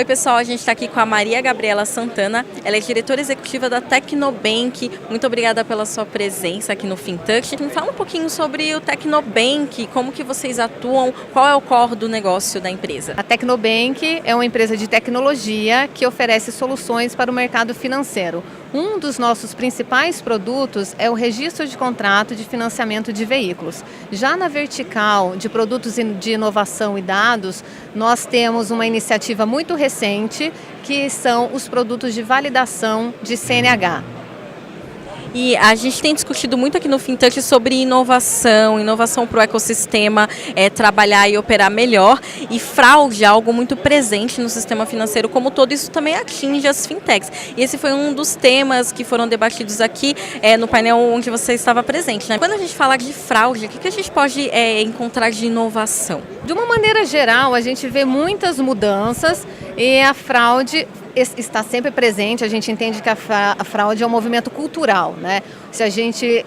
Oi pessoal, a gente está aqui com a Maria Gabriela Santana, ela é diretora executiva da Tecnobank. Muito obrigada pela sua presença aqui no FinTouch. Me fala um pouquinho sobre o Tecnobank, como que vocês atuam, qual é o core do negócio da empresa? A Tecnobank é uma empresa de tecnologia que oferece soluções para o mercado financeiro. Um dos nossos principais produtos é o registro de contrato de financiamento de veículos. Já na vertical de produtos de inovação e dados, nós temos uma iniciativa muito recente, que são os produtos de validação de CNH. E a gente tem discutido muito aqui no FinTouch sobre inovação para o ecossistema, trabalhar e operar melhor. E fraude é algo muito presente no sistema financeiro como todo, isso também atinge as fintechs. E esse foi um dos temas que foram debatidos aqui no painel onde você estava presente, né? Quando a gente fala de fraude, o que a gente pode encontrar de inovação? De uma maneira geral, a gente vê muitas mudanças e a fraude está sempre presente. A gente entende que a fraude é um movimento cultural, né? Se a gente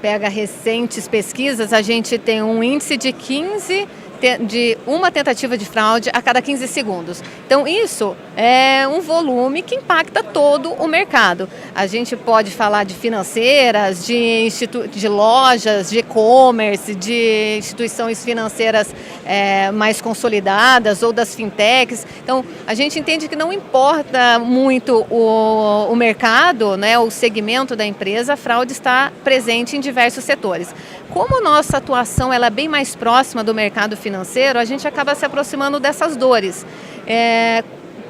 pega recentes pesquisas, a gente tem um índice de uma tentativa de fraude a cada 15 segundos. Então isso é um volume que impacta todo o mercado. A gente pode falar de financeiras, de lojas, de e-commerce, de instituições financeiras mais consolidadas ou das fintechs. Então a gente entende que não importa muito o mercado, né, o segmento da empresa, a fraude está presente em diversos setores. Como nossa atuação ela é bem mais próxima do mercado financeiro, a gente acaba se aproximando dessas dores.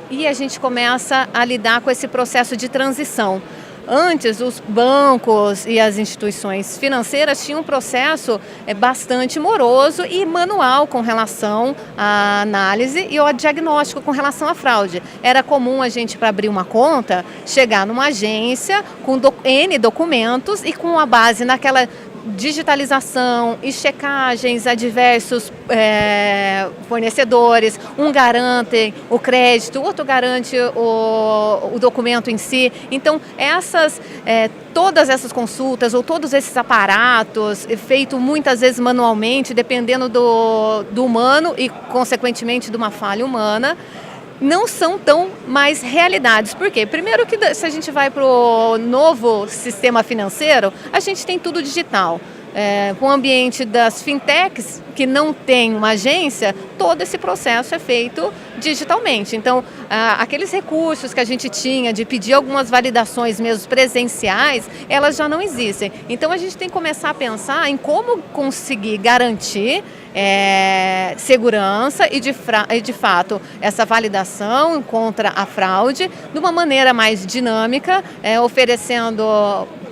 E a gente começa a lidar com esse processo de transição. Antes, os bancos e as instituições financeiras tinham um processo bastante moroso e manual com relação à análise e ao diagnóstico com relação à fraude. Era comum a gente, para abrir uma conta, chegar numa agência com N documentos e com a base naquela digitalização e checagens a diversos fornecedores. Um garante o crédito, o outro garante o documento em si. Então, todas essas consultas ou todos esses aparatos, feito muitas vezes manualmente, dependendo do humano e, consequentemente, de uma falha humana, não são tão mais realidades. Por quê? Primeiro que se a gente vai para o novo sistema financeiro, a gente tem tudo digital. Com o ambiente das fintechs, que não tem uma agência, todo esse processo é feito digitalmente. Então, aqueles recursos que a gente tinha de pedir algumas validações mesmo presenciais, elas já não existem. Então, a gente tem que começar a pensar em como conseguir garantir segurança e de fato essa validação contra a fraude de uma maneira mais dinâmica, oferecendo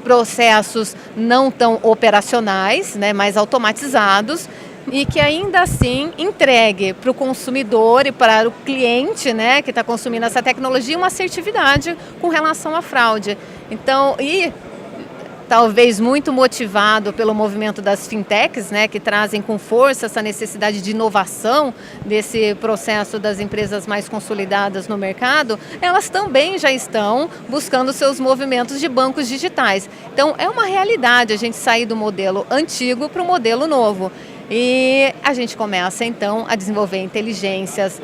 processos não tão operacionais, né, mais automatizados, e que ainda assim entregue para o consumidor e para o cliente, né, que está consumindo essa tecnologia, uma assertividade com relação à fraude. Então, talvez muito motivado pelo movimento das fintechs, né, que trazem com força essa necessidade de inovação desse processo das empresas mais consolidadas no mercado, elas também já estão buscando seus movimentos de bancos digitais. Então é uma realidade a gente sair do modelo antigo para o modelo novo. E a gente começa então a desenvolver inteligências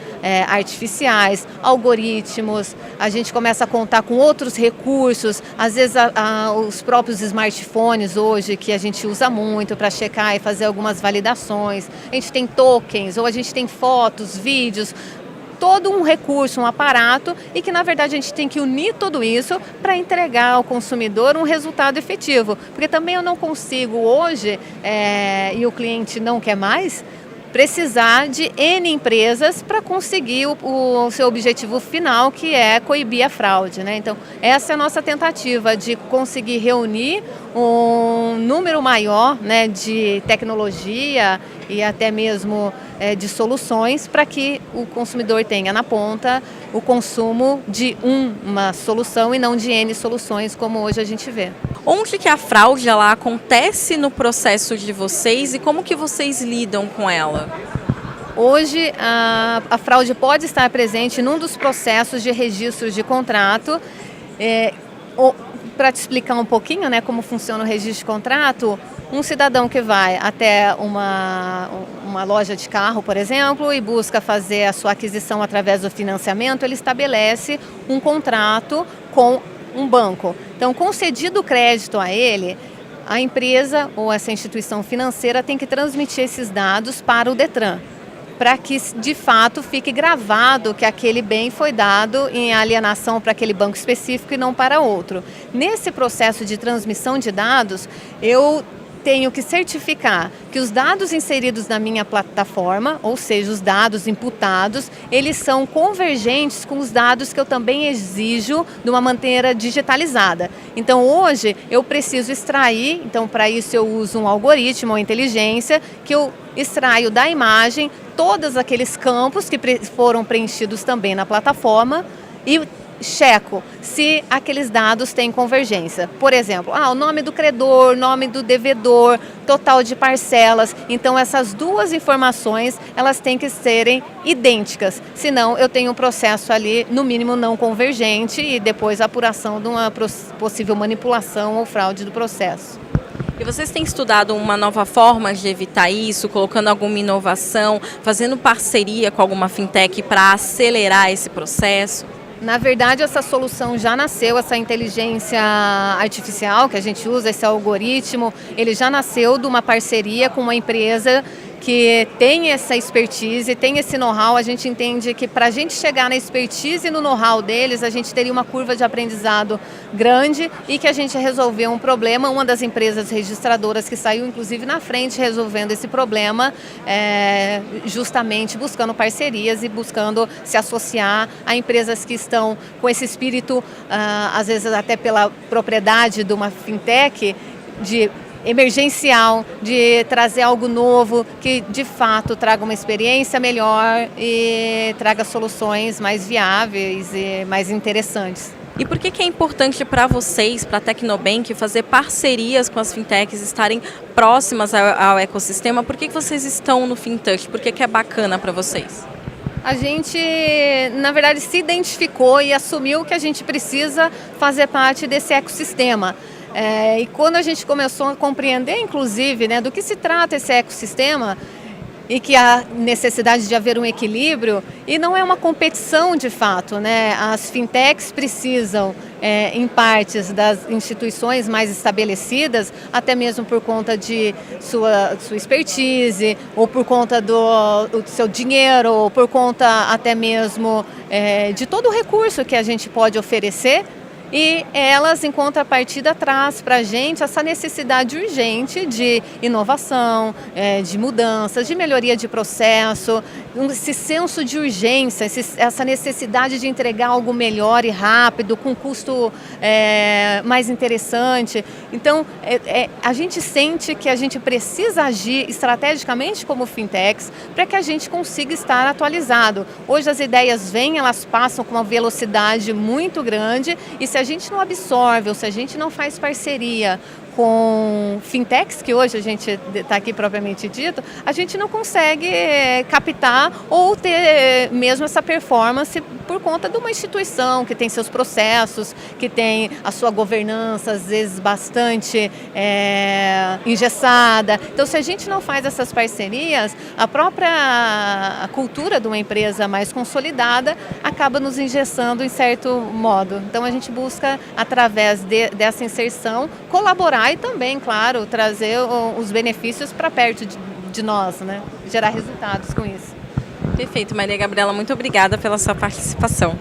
artificiais, algoritmos, a gente começa a contar com outros recursos, às vezes os próprios smartphones hoje que a gente usa muito para checar e fazer algumas validações, a gente tem tokens ou a gente tem fotos, vídeos, todo um recurso, um aparato, e que na verdade a gente tem que unir tudo isso para entregar ao consumidor um resultado efetivo. Porque também eu não consigo hoje, e o cliente não quer mais, precisar de N empresas para conseguir o seu objetivo final, que é coibir a fraude, né? Então, essa é a nossa tentativa de conseguir reunir um número maior, né, de tecnologia e até mesmo de soluções para que o consumidor tenha na ponta o consumo de uma solução e não de N soluções, como hoje a gente vê. Onde que a fraude ela acontece no processo de vocês e como que vocês lidam com ela? Hoje, a fraude pode estar presente num dos processos de registro de contrato. Para te explicar um pouquinho, né, como funciona o registro de contrato, um cidadão que vai até uma uma loja de carro, por exemplo, e busca fazer a sua aquisição através do financiamento, ele estabelece um contrato com um banco. Então, concedido o crédito a ele, a empresa ou essa instituição financeira tem que transmitir esses dados para o Detran, para que de fato fique gravado que aquele bem foi dado em alienação para aquele banco específico e não para outro. Nesse processo de transmissão de dados, eu tenho que certificar que os dados inseridos na minha plataforma, ou seja, os dados imputados, eles são convergentes com os dados que eu também exijo de uma maneira digitalizada. Então, hoje, eu preciso extrair, então, para isso eu uso um algoritmo ou inteligência, que eu extraio da imagem todos aqueles campos que foram preenchidos também na plataforma e checo se aqueles dados têm convergência. Por exemplo, o nome do credor, nome do devedor, total de parcelas. Então, essas duas informações, elas têm que serem idênticas. Senão, eu tenho um processo ali, no mínimo, não convergente e depois a apuração de uma possível manipulação ou fraude do processo. E vocês têm estudado uma nova forma de evitar isso, colocando alguma inovação, fazendo parceria com alguma fintech para acelerar esse processo? Na verdade, essa solução já nasceu, essa inteligência artificial que a gente usa, esse algoritmo, ele já nasceu de uma parceria com uma empresa que tem essa expertise, tem esse know-how. A gente entende que para a gente chegar na expertise e no know-how deles, a gente teria uma curva de aprendizado grande e que a gente resolveu um problema. Uma das empresas registradoras que saiu, inclusive, na frente resolvendo esse problema, justamente buscando parcerias e buscando se associar a empresas que estão com esse espírito, às vezes até pela propriedade de uma fintech, de emergencial, de trazer algo novo que de fato traga uma experiência melhor e traga soluções mais viáveis e mais interessantes. E por que é importante para vocês, para a Tecnobank, fazer parcerias com as fintechs, estarem próximas ao ecossistema? Por que vocês estão no FinTouch? Por que é bacana para vocês? A gente, na verdade, se identificou e assumiu que a gente precisa fazer parte desse ecossistema. E quando a gente começou a compreender, inclusive, do que se trata esse ecossistema e que há necessidade de haver um equilíbrio, e não é uma competição de fato, as fintechs precisam, em partes das instituições mais estabelecidas, até mesmo por conta de sua expertise, ou por conta do seu dinheiro, ou por conta até mesmo de todo o recurso que a gente pode oferecer. E elas, em contrapartida, traz para a gente essa necessidade urgente de inovação, de mudanças, de melhoria de processo, esse senso de urgência, essa necessidade de entregar algo melhor e rápido, com custo mais interessante. Então, a gente sente que a gente precisa agir estrategicamente como fintechs para que a gente consiga estar atualizado. Hoje as ideias vêm, elas passam com uma velocidade muito grande e se a gente não absorve ou se a gente não faz parceria com fintechs, que hoje a gente está aqui propriamente dito, a gente não consegue captar ou ter mesmo essa performance por conta de uma instituição que tem seus processos, que tem a sua governança, às vezes bastante engessada. Então, se a gente não faz essas parcerias, a própria cultura de uma empresa mais consolidada acaba nos engessando em certo modo. Então, a gente busca, através dessa inserção, colaborar e também, claro, trazer os benefícios para perto de nós, gerar resultados com isso. Perfeito, Maria Gabriela, muito obrigada pela sua participação.